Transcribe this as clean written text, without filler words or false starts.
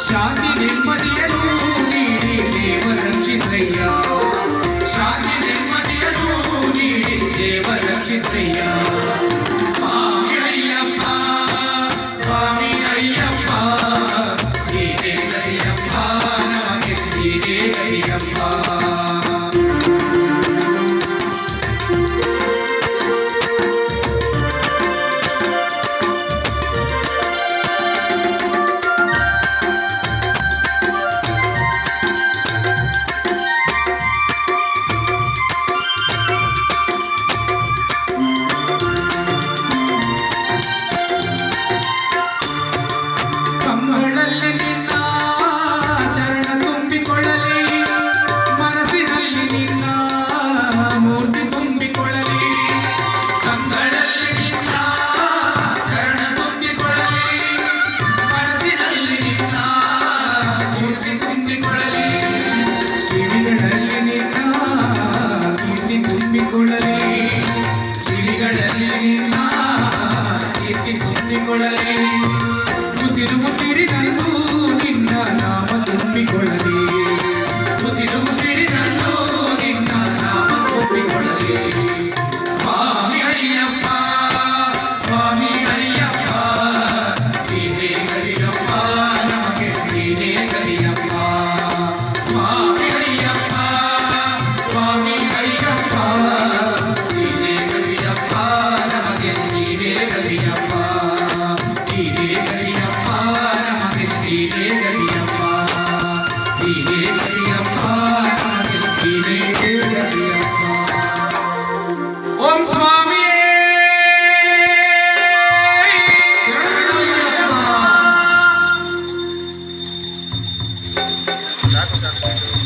ಶಾಂತಿ ನೆಮ್ಮದಿಯನ್ನು ನೀಡಿ ದೇವ ರಕ್ಷಿಸಯ್ಯ, ಶಾಂತಿ ನೆಮ್ಮದಿಯನ್ನು ನೀಡಿ ದೇವ ರಕ್ಷಿಸಯ್ಯ. ಸ್ವಾಮಿ ಅಯ್ಯಪ್ಪ, ಸ್ವಾಮಿ ಅಯ್ಯಪ್ಪ, ನೀನೇ ಗರಿಯಪ್ಪ, ನಮಗೆ ನೀನೇ ಗರಿಯಪ್ಪ. ಕಂಗಳಲ್ಲಿ ನಿನ್ನ ಚರಣ ತುಂಬಿಕೊಳ್ಳಲಿ, ಮನಸ್ಸಿನಲ್ಲಿ ನಿನ್ನ ಮೂರ್ತಿ ತುಂಬಿಕೊಳ್ಳಲಿ. ಕಂಗಳಲ್ಲಿ ನಿನ್ನ ಚರಣ ತುಂಬಿಕೊಳ್ಳಲಿ, ಮನಸ್ಸಿನಲ್ಲಿ ನಿನ್ನ ಮೂರ್ತಿ ತುಂಬಿಕೊಳ್ಳಲಿ. ಕಿವಿಗಳಲ್ಲಿ ನಿನ್ನ ಕೀರ್ತಿ ತುಂಬಿಕೊಳ್ಳಲಿ, ಕಿವಿಗಳಲ್ಲಿ ನಿನ್ನ ಕೀರ್ತಿ ತುಂಬಿಕೊಳ್ಳಲಿ. ಉಸಿರು ಉಸಿರಿನಲ್ಲೂ ನಿನ್ನ ನಾಮ ತುಂಬಿಕೊಳ್ಳಲಿ, ಉಸಿರು ಉಸಿರಿನಲ್ಲೂ ನಿನ್ನ ನಾಮ ತುಂಬಿಕೊಳ್ಳಲಿ. ಸ್ವಾಮಿ ಅಯ್ಯಪ್ಪ, ಸ್ವಾಮಿ ಅಯ್ಯಪ್ಪ, ನೀನೇ ಗರಿಯಪ್ಪ, ನಮಗೆ ನೀನೇ ಗರಿಯಪ್ಪ. ಸ್ವಾಮಿ ಅಯ್ಯಪ್ಪ, ಸ್ವಾಮಿ ಅಯ್ಯಪ್ಪ, ನೀನೇ ಗರಿಯಪ್ಪ, ನಮಗೆ ನೀನೇ ಗರಿಯಪ್ಪ. ನೀನೇ ಗರಿಯಪ್ಪ, ನಮಗೆ ನೀನೇ ಗರಿಯಪ್ಪ. ನೀನೇ ಗರಿಯಪ್ಪ, ನಮಗೆ ನೀನೇ ಗರಿಯಪ್ಪ. ಓಂ ಸ್ವಾಮಿ